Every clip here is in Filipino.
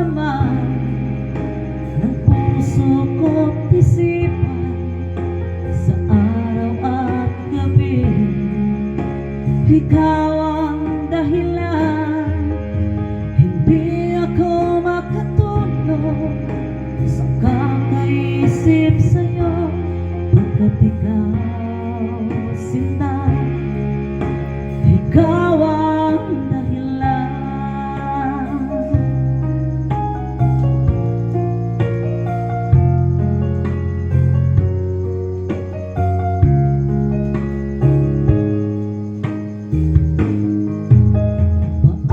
laman ng puso ko't isipan sa araw at gabi. Ikaw ang dahilan, hindi ako makatulog sa kakaisip sa'yo, pagkat ikaw sinta, ikaw ang dahilan.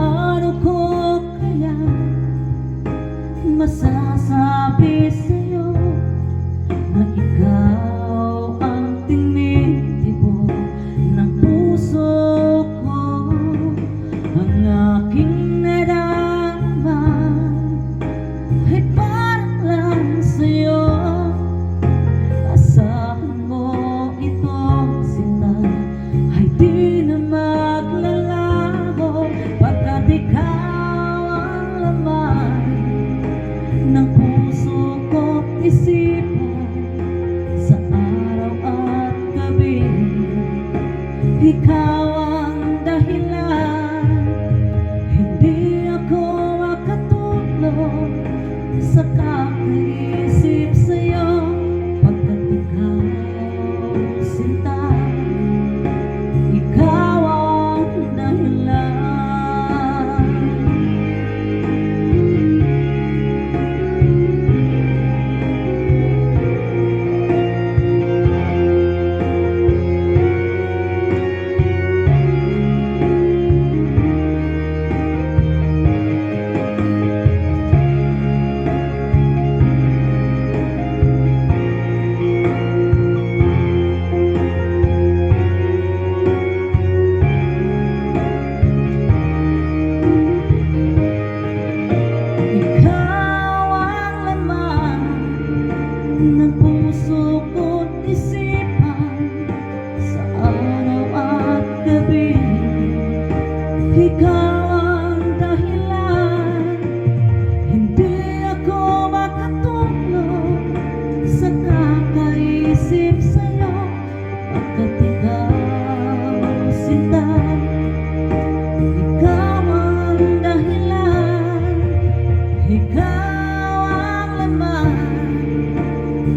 Paano ko kaya masasabi sa'yo na ikaw ang tinitibok ng puso ko? Ang aking nadarama ay parang lang sa'yo. Asahan mo itong sinta ay di na maglalaho, pagkat ikaw ang laman ng puso ko't isipan sa araw at gabi. Ikaw ang dahilan, hindi ako makatulog sa kakaisip sa'yo, pagkat ikaw sinta, ikaw ang dahilan. Ng puso ko't isipan sa araw at gabi. Ikaw ang dahilan, hindi ako makatulog sa kakaisip sa'yo, pagkat ikaw sinta, ikaw ang dahilan. Ikaw ang laman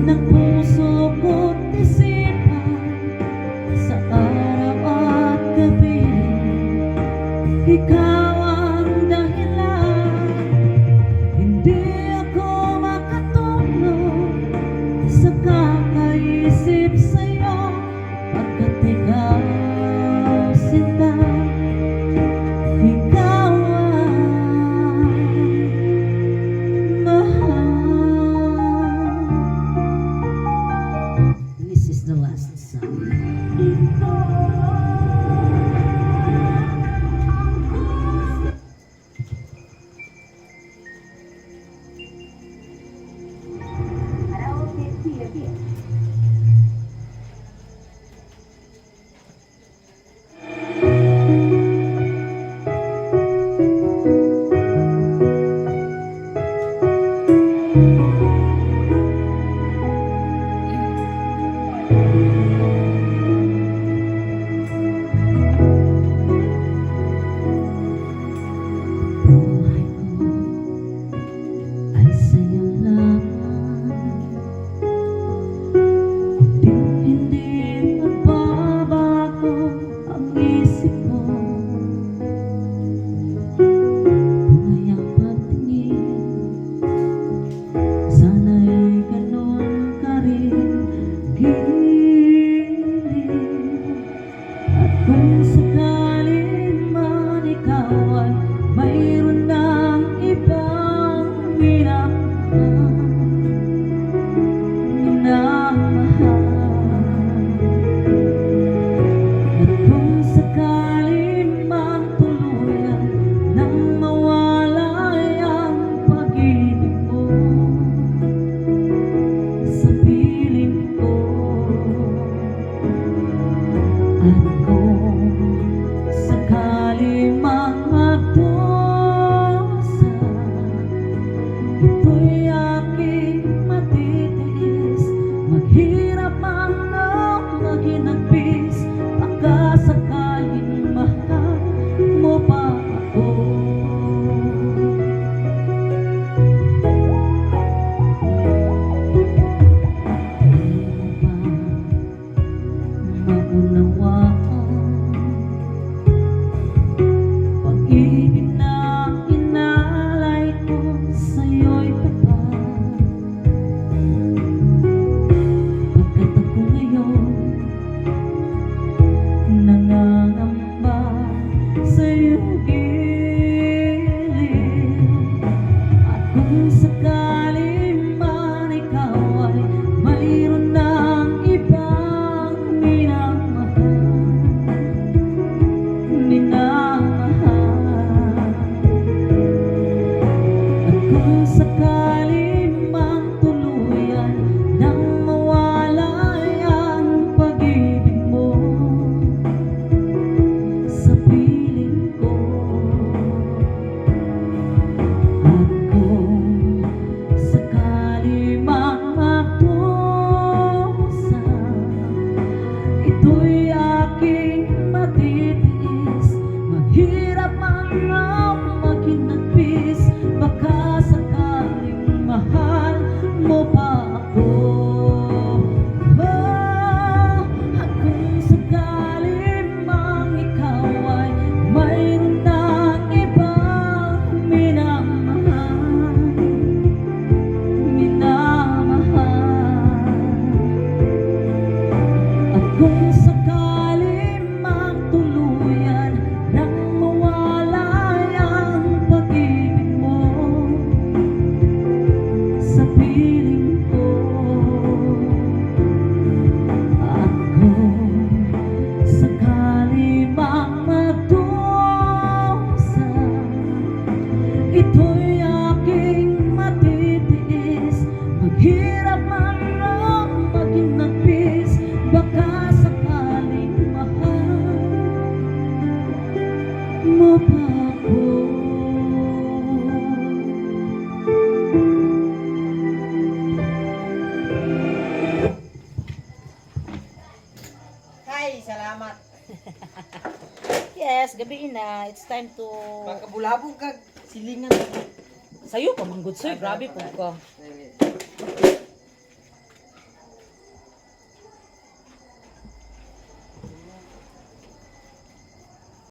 ng puso ko't isipan sa araw at gabi. Ikaw ang dahilan, hindi ako makatulog sa kakaisip sa'yo, pagkat ikaw sinta, ikaw ang mahal. This is the last song. Buhay ko ay sa'yo lamang, hindi magbabago ang isip ko. Kung ayang patingin, sana'y ganun ka rin gilid. At kung sakaling man ikaw ay mayroon ng ibang minamahal, at kung sakaling man tuluyan nang mawalay ang pag-ibig mo sa piling ko, at kung sakali mang magdusa ito'y aking matitiis. Maghirap man o maghinagpis, baka sakaling mahal mo pa ako. Maunawaan pag-ibig na inalay ko sa'yo'y tapat. Pagkat ako ngayon nangangamba sa iyong gilid. At kung sakali man ikaw ay mayroon ng ibang minamahal. At kung sakali mang tuluyan nang mawala ang pag-ibig mo sa piling ko, at kung sakali mang magdusa, ito'y aking matitiis. Mahirap man o maghinagpis, baka sakaling mahal mo pa ako. At kung sakali mang ikaw ay mayroon ng ibang minamahal. At kung sakali mang tuluyan nang mawala ang pag-ibig mo sa piling ko, at kung sakali mang magdusa, ito'y aking matitiis. Maghirap man o maghinagpis, baka sakaling mahal mo pa ako. Hi, salamat. Yes, gabi na. It's time to... Makabulabog kag silingan. Sa'yo pa, manggod sa'yo. Grabe po ka.